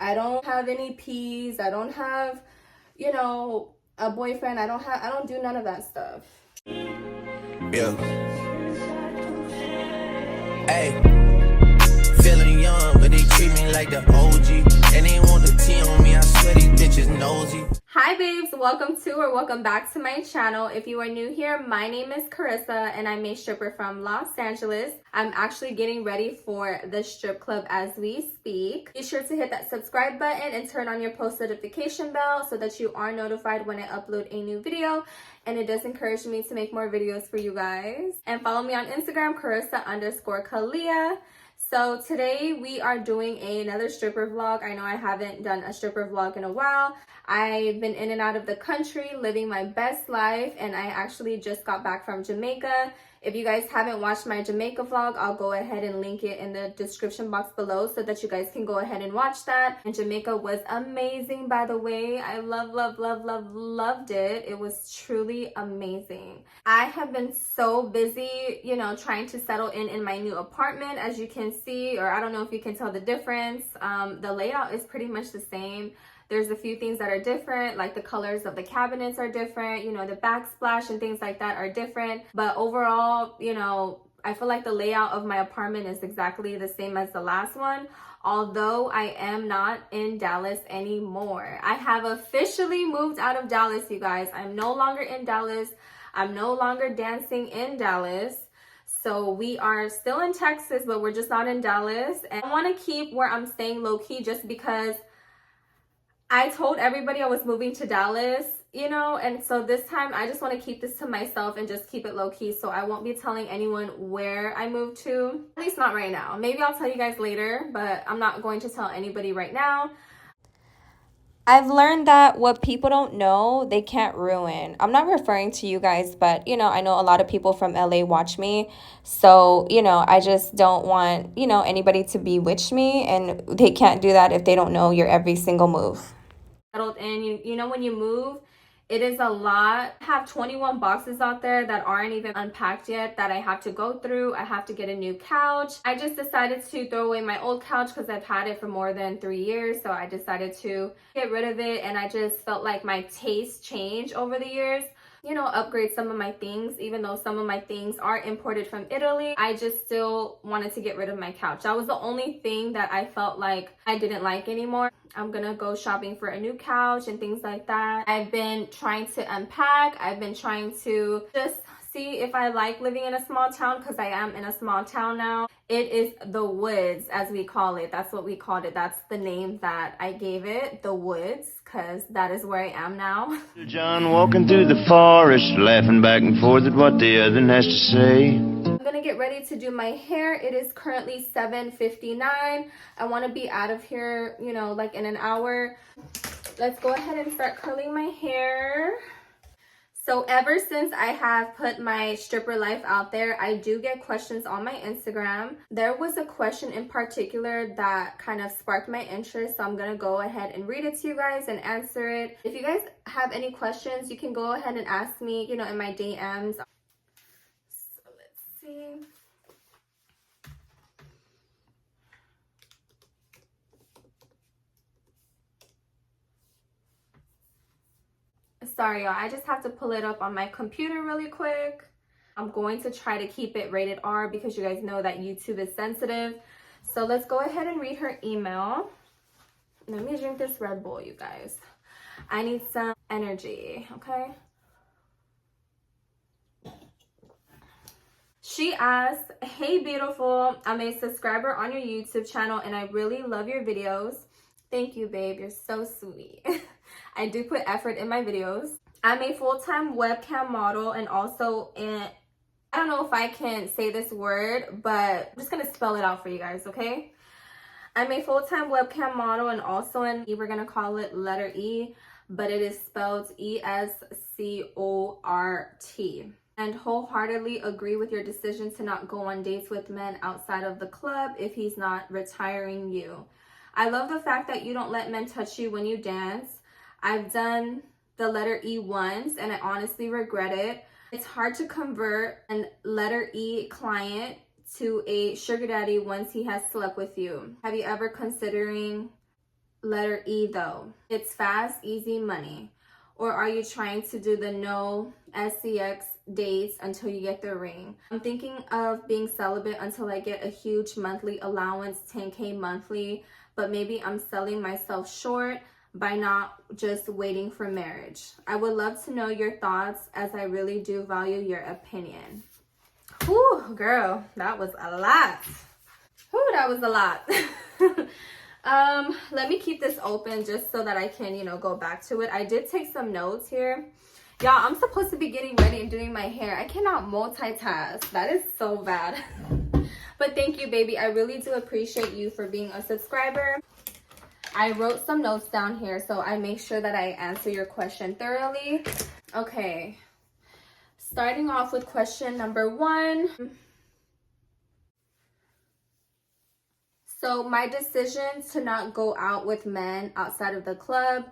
I don't have any peas. I don't have, you know, a boyfriend. I don't do none of that stuff. Yeah. Hey. Feeling young, but they treat me like the OG. And they want the tea on me, I swear these bitches nosy. Hi babes, welcome back to my channel. If you are new here, my name is Carissa and I'm a stripper from Los Angeles. I'm actually getting ready for the strip club as we speak. Be sure to hit that subscribe button and turn on your post notification bell so that you are notified when I upload a new video. And it does encourage me to make more videos for you guys. And follow me on Instagram, Carissa_Kalia. So today we are doing another stripper vlog. I know I haven't done a stripper vlog in a while. I've been in and out of the country living my best life, and I actually just got back from Jamaica. If you guys haven't watched my Jamaica vlog, I'll go ahead and link it in the description box below so that you guys can go ahead and watch that. And Jamaica was amazing, by the way. I loved it. It was truly amazing. I have been so busy, you know, trying to settle in my new apartment, as you can see, or I don't know if you can tell the difference. The layout is pretty much the same. There's a few things that are different, like the colors of the cabinets are different, you know, the backsplash and things like that are different. But overall, you know, I feel like the layout of my apartment is exactly the same as the last one. Although I am not in Dallas anymore. I have officially moved out of Dallas, you guys. I'm no longer in Dallas. I'm no longer dancing in Dallas. So we are still in Texas, but we're just not in Dallas. And I want to keep where I'm staying low-key just because I told everybody I was moving to Dallas, you know, and so this time I just want to keep this to myself and just keep it low-key. So I won't be telling anyone where I moved to, at least not right now. Maybe I'll tell you guys later, but I'm not going to tell anybody right now. I've learned that what people don't know, they can't ruin. I'm not referring to you guys, but, you know, I know a lot of people from LA watch me. So, you know, I just don't want, you know, anybody to bewitch me, and they can't do that if they don't know your every single move. Settled in, you know, when you move, it is a lot. I have 21 boxes out there that aren't even unpacked yet that I have to go through. I have to get a new couch. I just decided to throw away my old couch because I've had it for more than 3 years. So I decided to get rid of it, and I just felt like my taste changed over the years. You know, upgrade some of my things. Even though some of my things are imported from Italy, I just still wanted to get rid of my couch. That was the only thing that I felt like I didn't like anymore. I'm gonna go shopping for a new couch and things like that. I've been trying to unpack. I've been trying to just see if I like living in a small town, because I am in a small town now. It is the woods, as we call it. That's what we called it. That's the name that I gave it, the woods, because that is where I am now. John walking through the forest, laughing back and forth at what the other has to say. I'm gonna get ready to do my hair. It is currently 7:59. I want to be out of here, you know, like in an hour. Let's go ahead and start curling my hair. So ever since I have put my stripper life out there, I do get questions on my Instagram. There was a question in particular that kind of sparked my interest, so I'm gonna go ahead and read it to you guys and answer it. If you guys have any questions, you can go ahead and ask me, you know, in my DMs. So let's see. Sorry, y'all. I just have to pull it up on my computer really quick. I'm going to try to keep it rated R because you guys know that YouTube is sensitive. So let's go ahead and read her email. Let me drink this Red Bull, you guys. I need some energy, okay? She asks, hey beautiful, I'm a subscriber on your YouTube channel and I really love your videos. Thank you, babe. You're so sweet. I do put effort in my videos. I'm a full-time webcam model and also I don't know if I can say this word, but I'm just gonna spell it out for you guys, okay? I'm a full-time webcam model and also we're gonna call it letter E, but it is spelled E-S-C-O-R-T. And wholeheartedly agree with your decision to not go on dates with men outside of the club if he's not retiring you. I love the fact that you don't let men touch you when you dance. I've done the letter E once and I honestly regret it. It's hard to convert a letter E client to a sugar daddy once he has slept with you. Have you ever considering letter E though? It's fast, easy money. Or are you trying to do the no SCX dates until you get the ring? I'm thinking of being celibate until I get a huge monthly allowance, 10K monthly, but maybe I'm selling myself short by not just waiting for marriage. I would love to know your thoughts as I really do value your opinion. Whew, girl, that was a lot. Whew, that was a lot. Let me keep this open just so that I can, go back to it. I did take some notes here. Y'all, I'm supposed to be getting ready and doing my hair. I cannot multitask. That is so bad. But thank you, baby. I really do appreciate you for being a subscriber. I wrote some notes down here, so I make sure that I answer your question thoroughly. Okay. Starting off with question number 1. So my decision to not go out with men outside of the club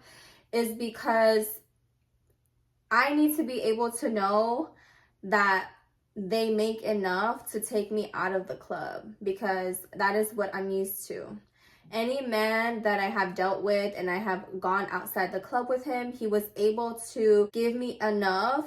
is because I need to be able to know that they make enough to take me out of the club, because that is what I'm used to. Any man that I have dealt with and I have gone outside the club with him, he was able to give me enough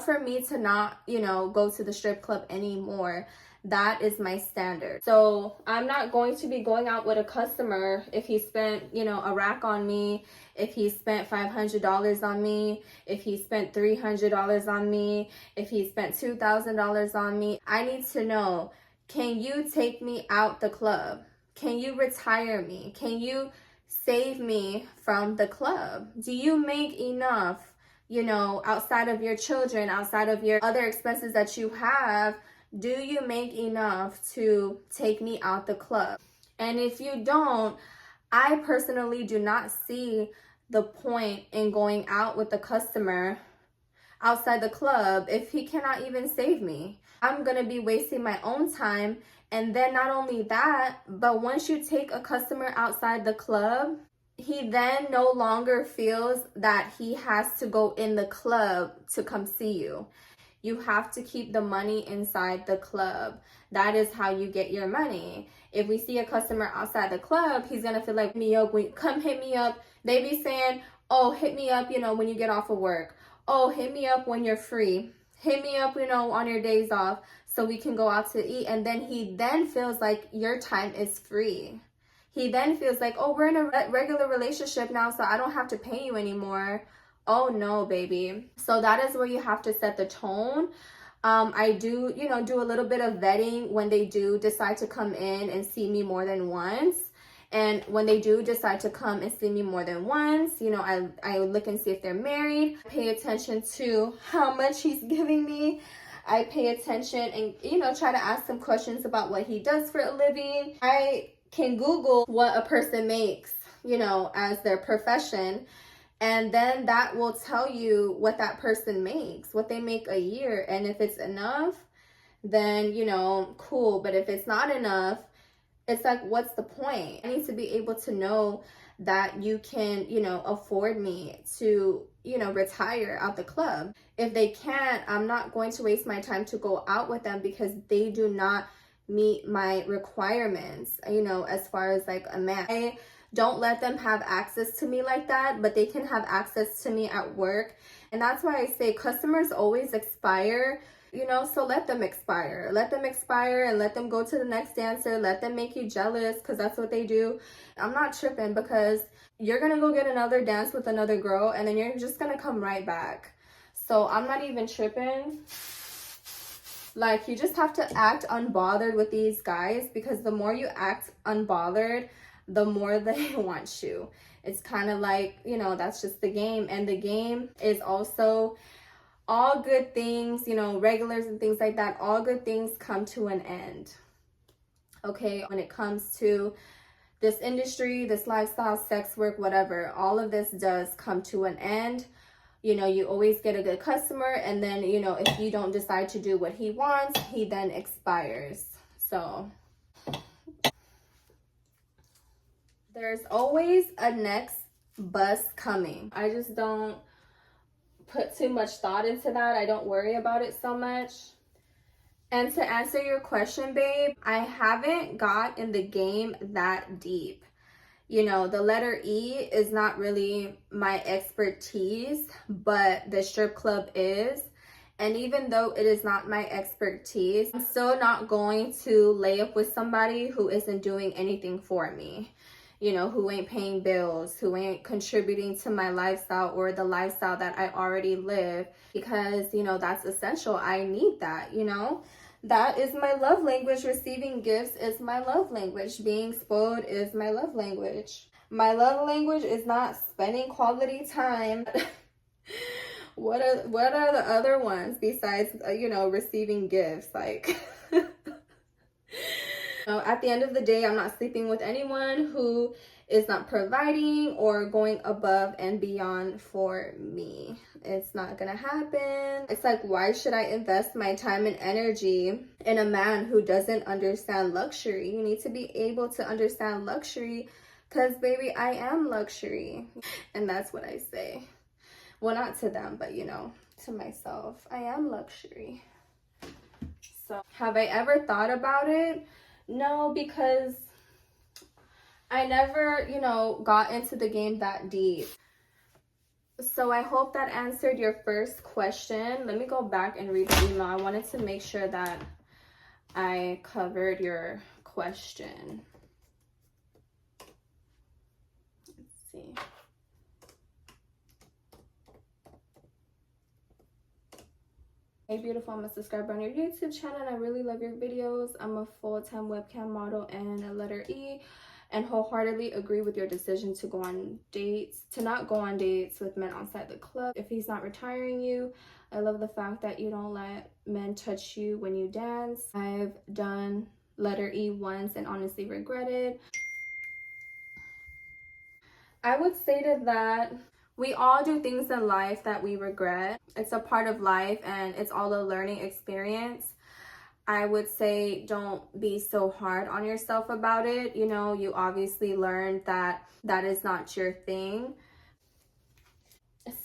for me to not, go to the strip club anymore. That is my standard. So I'm not going to be going out with a customer if he spent, a rack on me, if he spent $500 on me, if he spent $300 on me, if he spent $2,000 on me. I need to know, can you take me out the club? Can you retire me? Can you save me from the club? Do you make enough, outside of your children, outside of your other expenses that you have? Do you make enough to take me out the club? And if you don't, I personally do not see the point in going out with the customer outside the club if he cannot even save me. I'm gonna be wasting my own time. And then not only that, but once you take a customer outside the club, he then no longer feels that he has to go in the club to come see you. You have to keep the money inside the club. That is how you get your money. If we see a customer outside the club, he's gonna feel like, come hit me up. They be saying, oh, hit me up, when you get off of work. Oh, hit me up when you're free. Hit me up, on your days off so we can go out to eat. And then he then feels like your time is free. He then feels like, oh, we're in a regular relationship now, so I don't have to pay you anymore. Oh no, baby. So that is where you have to set the tone. I do, do a little bit of vetting when they do decide to come in and see me more than once. And when they do decide to come and see me more than once, I look and see if they're married. I pay attention to how much he's giving me. I pay attention and, try to ask him questions about what he does for a living. I can Google what a person makes, as their profession. And then that will tell you what that person makes, what they make a year. And if it's enough, then, cool. But if it's not enough, it's like, what's the point? I need to be able to know that you can, afford me to, retire out the club. If they can't, I'm not going to waste my time to go out with them because they do not meet my requirements, as far as like a man. Don't let them have access to me like that, but they can have access to me at work. And that's why I say customers always expire, so let them expire. Let them expire and let them go to the next dancer. Let them make you jealous because that's what they do. I'm not tripping because you're going to go get another dance with another girl and then you're just going to come right back. So I'm not even tripping. Like, you just have to act unbothered with these guys because the more you act unbothered, the more they want you. It's kind of like, that's just the game. And the game is also all good things, regulars and things like that. All good things come to an end. Okay, when it comes to this industry, this lifestyle, sex work, whatever, all of this does come to an end. You always get a good customer, and then, if you don't decide to do what he wants, he then expires. So there's always a next bus coming. I just don't put too much thought into that. I don't worry about it so much. And to answer your question, babe, I haven't got in the game that deep. You know, the letter E is not really my expertise, but the strip club is. And even though it is not my expertise, I'm still not going to lay up with somebody who isn't doing anything for me. You know, who ain't paying bills, who ain't contributing to my lifestyle or the lifestyle that I already live, because, you know, that's essential. I need that, you know. That is my love language. Receiving gifts is my love language. Being spoiled is my love language. My love language is not spending quality time. What are the other ones besides, you know, receiving gifts? Like, you know, at the end of the day, I'm not sleeping with anyone who is not providing or going above and beyond for me. It's not gonna happen. It's like, why should I invest my time and energy in a man who doesn't understand luxury? You need to be able to understand luxury, because baby, I am luxury. And that's what I say. Well, not to them, but you know, to myself. I am luxury. So have I ever thought about it? No, because I never, you know, got into the game that deep. So I hope that answered your first question. Let me go back and read the email. I wanted to make sure that I covered your question. Let's see. Hey beautiful, I'm a subscriber on your YouTube channel and I really love your videos. I'm a full-time webcam model and a letter E, and wholeheartedly agree with your decision to not go on dates with men outside the club if he's not retiring you. I love the fact that you don't let men touch you when you dance. I've done letter E once and honestly regretted. I would say to that, we all do things in life that we regret. It's a part of life and it's all a learning experience. I would say don't be so hard on yourself about it. You know, you obviously learned that that is not your thing.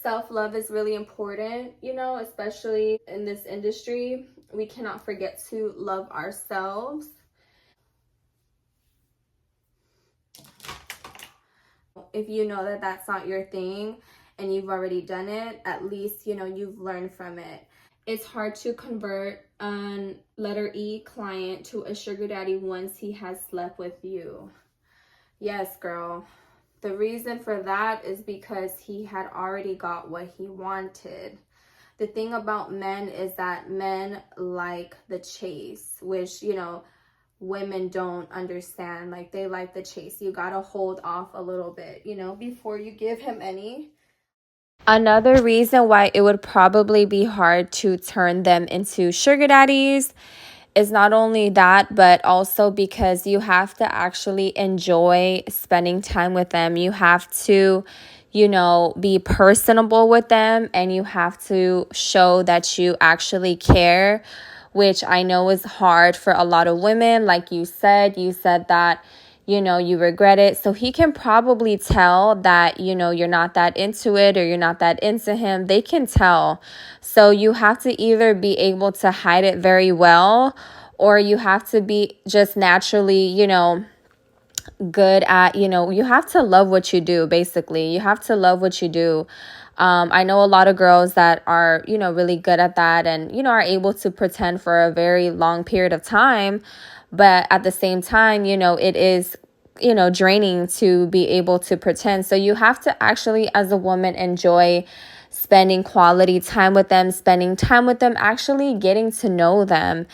Self-love is really important, you know, especially in this industry. We cannot forget to love ourselves. If you know that that's not your thing and you've already done it, at least, you know, you've learned from it. It's hard to convert a letter E client to a sugar daddy once he has slept with you. Yes, girl. The reason for that is because he had already got what he wanted. The thing about men is that men like the chase, which, you know, women don't understand. Like, they like the chase. You gotta hold off a little bit, you know, before you give him any. Another reason why it would probably be hard to turn them into sugar daddies is not only that, but also because you have to actually enjoy spending time with them. You have to, you know, be personable with them, and you have to show that you actually care, which I know is hard for a lot of women. Like you said that, you know, you regret it. So he can probably tell that, you know, you're not that into it or you're not that into him. They can tell. So you have to either be able to hide it very well, or you have to be just naturally, you know, good at, you know, you have to love what you do, basically. You have to love what you do. I know a lot of girls that are, you know, really good at that and, you know, are able to pretend for a very long period of time. But at the same time, you know, it is, you know, draining to be able to pretend. So you have to actually, as a woman, enjoy spending quality time with them, actually getting to know them.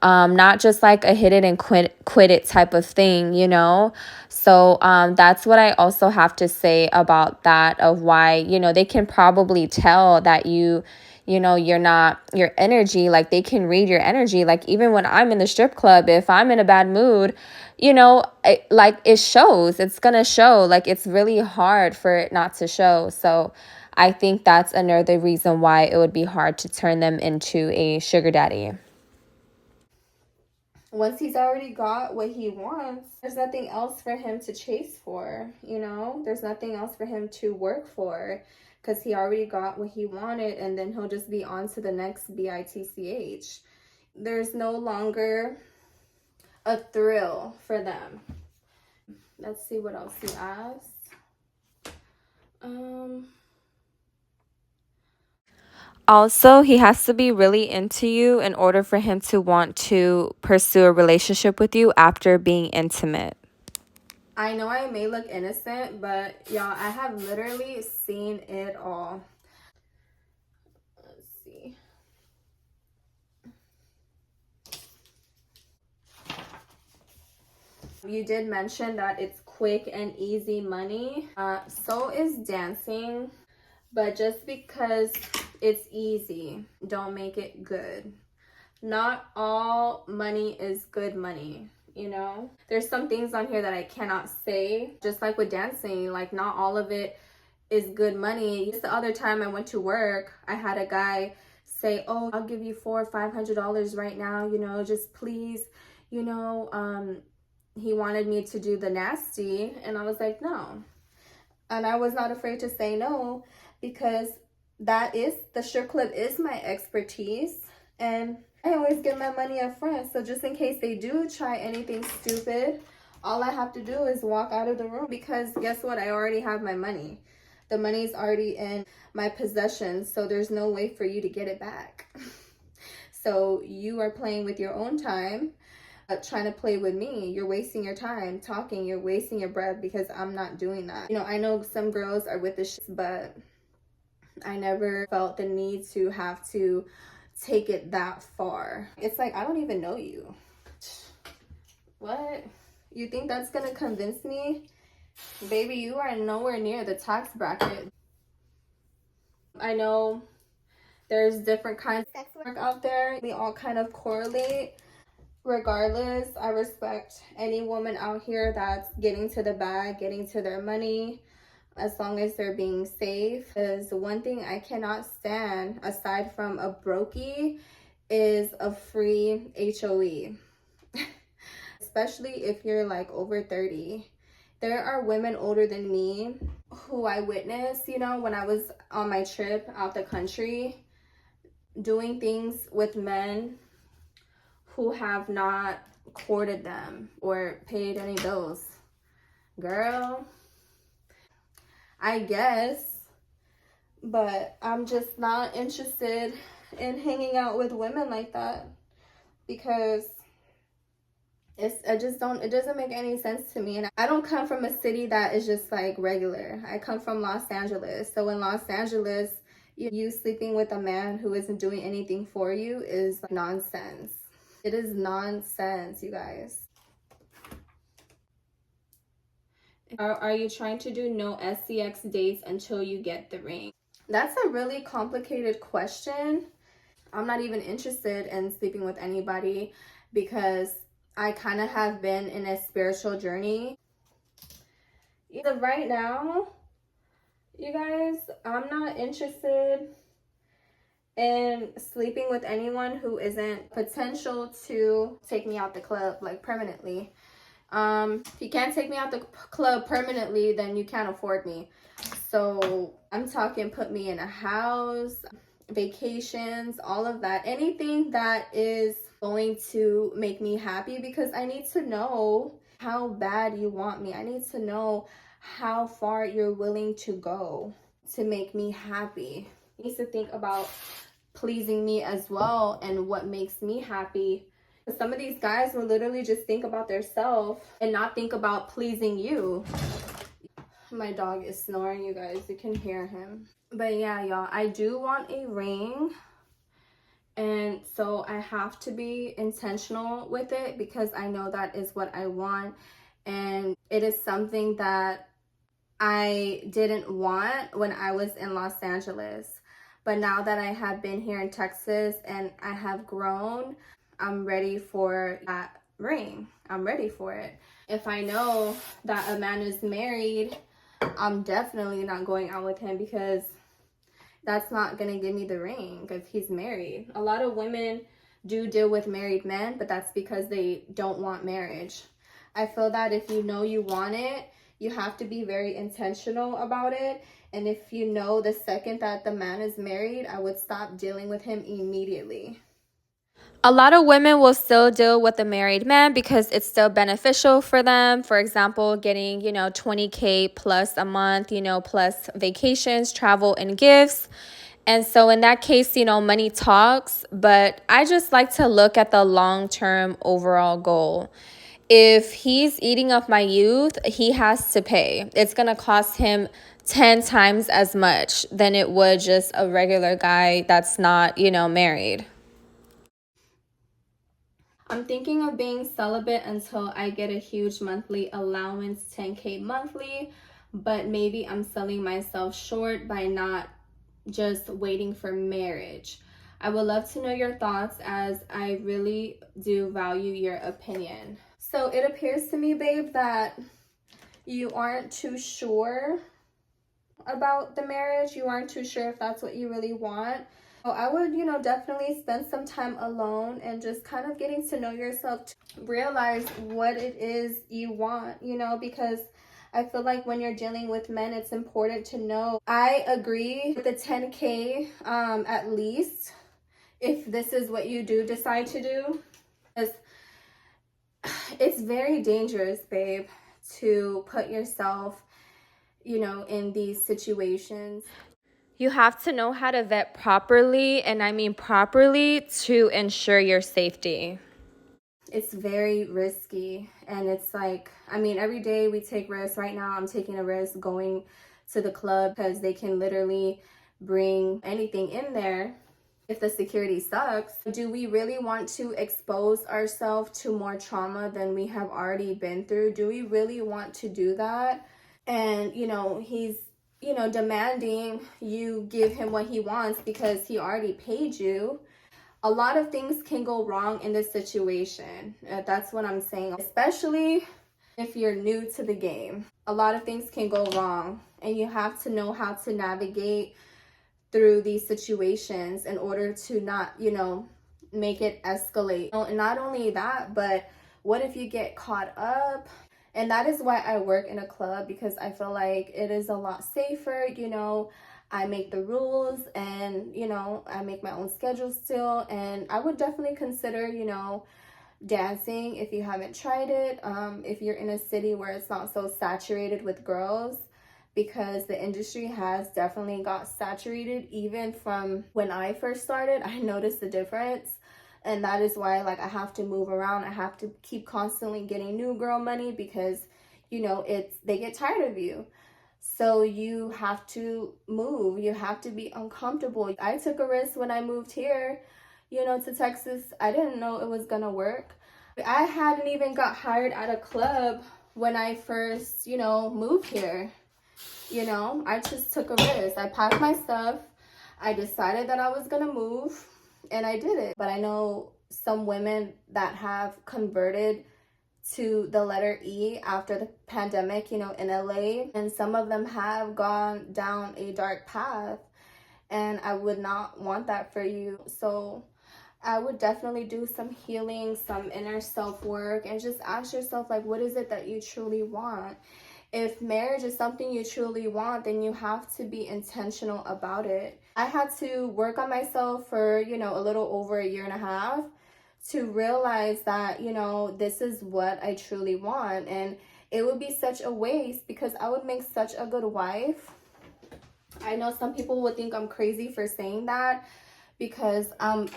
Not just like a hit it and quit it type of thing, you know? So that's what I also have to say about that, of why, you know, they can probably tell that you know, you're not, your energy, like they can read your energy. Like even when I'm in the strip club, if I'm in a bad mood, you know, it shows, it's gonna show. Like it's really hard for it not to show. So I think that's another reason why it would be hard to turn them into a sugar daddy. Once he's already got what he wants, there's nothing else for him to chase for, you know? There's nothing else for him to work for, because he already got what he wanted, and then he'll just be on to the next bitch. There's no longer a thrill for them. Let's see what else he asked. Also, he has to be really into you in order for him to want to pursue a relationship with you after being intimate. I know I may look innocent, but y'all, I have literally seen it all. Let's see. You did mention that it's quick and easy money. So is dancing. But just because it's easy, don't make it good. Not all money is good money, you know? There's some things on here that I cannot say. Just like with dancing, like not all of it is good money. Just the other time I went to work, I had a guy say, oh, I'll give you $400 or $500 right now, you know, just please, you know. He wanted me to do the nasty, and I was like, no. And I was not afraid to say no, because the strip club is my expertise, and I always get my money up front. So just in case they do try anything stupid, all I have to do is walk out of the room, because guess what? I already have my money. The money's already in my possession, so there's no way for you to get it back. So you are playing with your own time. Trying to play with me. You're wasting your time talking. You're wasting your breath, because I'm not doing that. You know, I know some girls are with this shit, but I never felt the need to have to take it that far. It's like, I don't even know you. What? You think that's gonna convince me? Baby, you are nowhere near the tax bracket. I know there's different kinds of sex work out there. We all kind of correlate. Regardless, I respect any woman out here that's getting to the bag, getting to their money, as long as they're being safe. Because one thing I cannot stand, aside from a brokey, is a free HOE. Especially if you're like over 30. There are women older than me who I witnessed, you know, when I was on my trip out the country, doing things with men who have not courted them or paid any bills. Girl, I guess, but I'm just not interested in hanging out with women like that, because it doesn't make any sense to me. And I don't come from a city that is just like regular. I come from Los Angeles. So in Los Angeles, you sleeping with a man who isn't doing anything for you is nonsense. It is nonsense, you guys. Are you trying to do no SCX dates until you get the ring? That's a really complicated question. I'm not even interested in sleeping with anybody, because I kind of have been in a spiritual journey. Either right now, you guys, I'm not interested in sleeping with anyone who isn't potential to take me out the club, like permanently. If you can't take me out the club permanently, then you can't afford me. So I'm talking put me in a house, vacations, all of that. Anything that is going to make me happy, because I need to know how bad you want me. I need to know how far you're willing to go to make me happy. You need to think about pleasing me as well and what makes me happy. Some of these guys will literally just think about themselves and not think about pleasing you. My dog is snoring, you guys. You can hear him. But yeah, y'all, I do want a ring. And so I have to be intentional with it, because I know that is what I want. And it is something that I didn't want when I was in Los Angeles. But now that I have been here in Texas and I have grown, I'm ready for that ring. I'm ready for it. If I know that a man is married, I'm definitely not going out with him, because that's not going to give me the ring if he's married. A lot of women do deal with married men, but that's because they don't want marriage. I feel that if you know you want it, you have to be very intentional about it. And if you know the second that the man is married, I would stop dealing with him immediately. A lot of women will still deal with a married man because it's still beneficial for them. For example, getting, 20K plus a month, plus vacations, travel, and gifts. And so in that case, money talks. But I just like to look at the long-term overall goal. If he's eating up my youth, he has to pay. It's going to cost him 10 times as much than it would just a regular guy that's not, married. I'm thinking of being celibate until I get a huge monthly allowance, 10K monthly, but maybe I'm selling myself short by not just waiting for marriage. I would love to know your thoughts as I really do value your opinion. So it appears to me, babe, that you aren't too sure about the marriage. You aren't too sure if that's what you really want. So I would, definitely spend some time alone and just kind of getting to know yourself, to realize what it is you want, because I feel like when you're dealing with men, it's important to know. I agree with the 10K at least, if this is what you do decide to do. Because it's very dangerous, babe, to put yourself, in these situations. You have to know how to vet properly, and I mean properly, to ensure your safety. It's very risky, and it's like, every day we take risks. Right now I'm taking a risk going to the club because they can literally bring anything in there if the security sucks. Do we really want to expose ourselves to more trauma than we have already been through? Do we really want to do that? And he's demanding you give him what he wants because he already paid you. A lot of things can go wrong in this situation. That's what I'm saying, especially if you're new to the game. A lot of things can go wrong, and you have to know how to navigate through these situations in order to not, make it escalate. And not only that, but what if you get caught up? And that is why I work in a club, because I feel like it is a lot safer. I make the rules, and I make my own schedule still. And I would definitely consider dancing if you haven't tried it, if you're in a city where it's not so saturated with girls, because the industry has definitely got saturated. Even from when I first started, I noticed the difference. And that is why, I have to move around. I have to keep constantly getting new girl money because, they get tired of you. So you have to move. You have to be uncomfortable. I took a risk when I moved here, to Texas. I didn't know it was gonna work. I hadn't even got hired at a club when I first, moved here. I just took a risk. I packed my stuff. I decided that I was gonna move, and I did it. But I know some women that have converted to the letter E after the pandemic, in LA, and some of them have gone down a dark path, and I would not want that for you. So I would definitely do some healing, some inner self-work, and just ask yourself, what is it that you truly want? If marriage is something you truly want, then you have to be intentional about it. I had to work on myself for, a little over a year and a half to realize that, this is what I truly want. And it would be such a waste because I would make such a good wife. I know some people would think I'm crazy for saying that because I'm,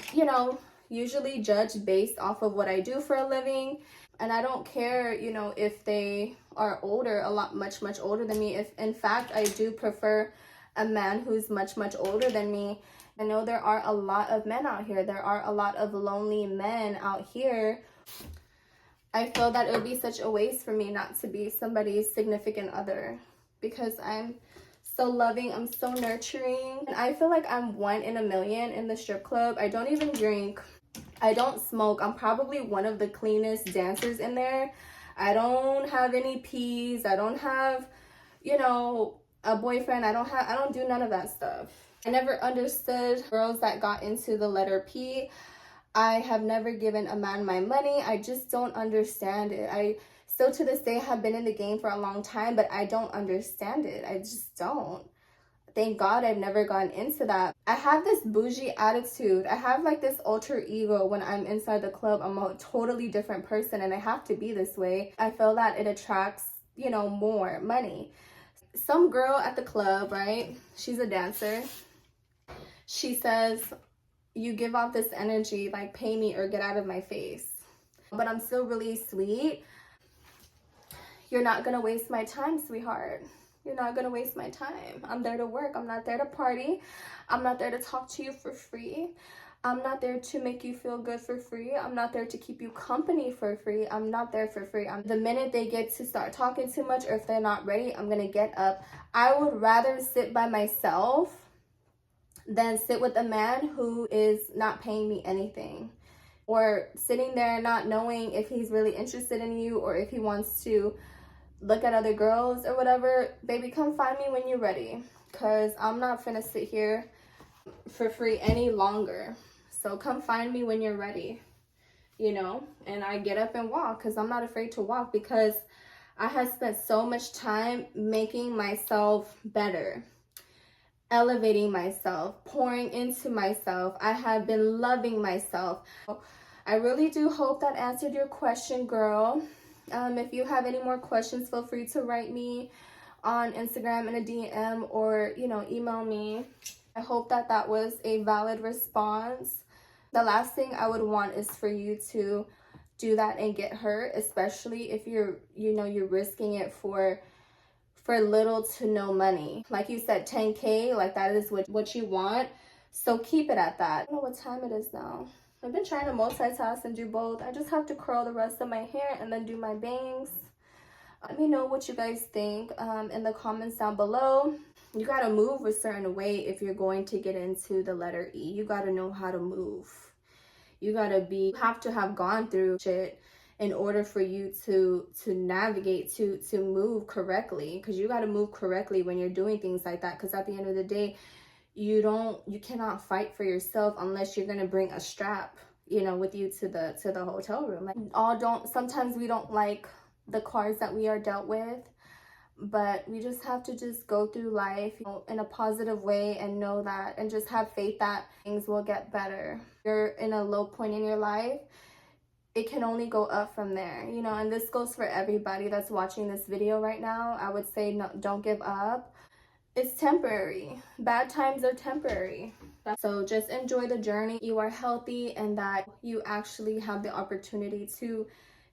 usually judged based off of what I do for a living. And I don't care, if they are older, much older than me. If in fact I do prefer a man who's much older than me. I know there are a lot of men out here. There are a lot of lonely men out here. I feel that it would be such a waste for me not to be somebody's significant other because I'm so loving, I'm so nurturing. And I feel like I'm 1 in a million in the strip club. I don't even drink. I don't smoke. I'm probably one of the cleanest dancers in there. I don't have any peas. I don't have, a boyfriend. I don't do none of that stuff. I never understood girls that got into the letter P. I have never given a man my money. I just don't understand it. I still to this day have been in the game for a long time, but I don't understand it. I just don't. Thank God I've never gone into that. I have this bougie attitude. I have like this alter ego. When I'm inside the club, I'm a totally different person, and I have to be this way. I feel that it attracts, you know, more money. Some girl at the club, right? She's a dancer. She says, you give off this energy, like pay me or get out of my face. But I'm still really sweet. You're not gonna waste my time, sweetheart. You're not gonna waste my time. I'm there to work. I'm not there to party. I'm not there to talk to you for free. I'm not there to make you feel good for free. I'm not there to keep you company for free. I'm not there for free. The minute they get to start talking too much, or if they're not ready, I'm gonna get up. I would rather sit by myself than sit with a man who is not paying me anything, or sitting there not knowing if he's really interested in you or if he wants to look at other girls or whatever. Baby, come find me when you're ready, because I'm not finna sit here for free any longer. So come find me when you're ready, you know. And I get up and walk, because I'm not afraid to walk, because I have spent so much time making myself better, elevating myself, pouring into myself. I have been loving myself. I really do hope that answered your question, girl. If you have any more questions, feel free to write me on Instagram in a DM, or, you know, email me. I hope that that was a valid response. The last thing I would want is for you to do that and get hurt, especially if you're, you know, you're risking it for little to no money. Like you said, 10K, like that is what you want. So keep it at that. I don't know what time it is now. I've been trying to multitask and do both. I just have to curl the rest of my hair and then do my bangs. Let me know what you guys think in the comments down below. You gotta move a certain way if you're going to get into the letter E. You gotta know how to move. You have to have gone through shit in order for you to navigate, to move correctly. Because you gotta move correctly when you're doing things like that. Because at the end of the day, you cannot fight for yourself unless you're gonna bring a strap, you know, with you to the hotel room. Like, sometimes we don't like the cards that we are dealt with, but we just have to just go through life, you know, in a positive way, and know that, and just have faith that things will get better. You're in a low point in your life, it can only go up from there, you know. And this goes for everybody that's watching this video right now. I would say, no, don't give up. It's temporary. Bad times are temporary. So just enjoy the journey. You are healthy, and that you actually have the opportunity to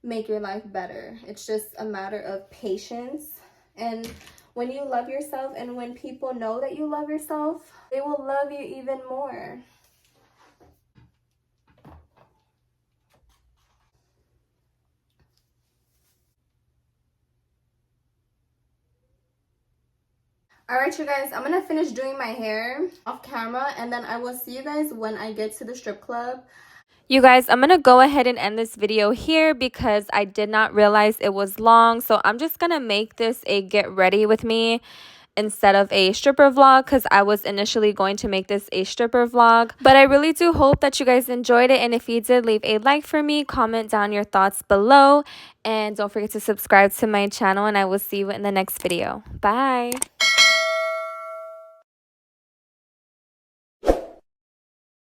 make your life better. It's just a matter of patience. And when you love yourself, and when people know that you love yourself, they will love you even more. Alright, you guys, I'm gonna finish doing my hair off camera, and then I will see you guys when I get to the strip club. You guys, I'm gonna go ahead and end this video here because I did not realize it was long. So I'm just gonna make this a get ready with me instead of a stripper vlog, because I was initially going to make this a stripper vlog. But I really do hope that you guys enjoyed it, and if you did, leave a like for me, comment down your thoughts below, and don't forget to subscribe to my channel, and I will see you in the next video. Bye.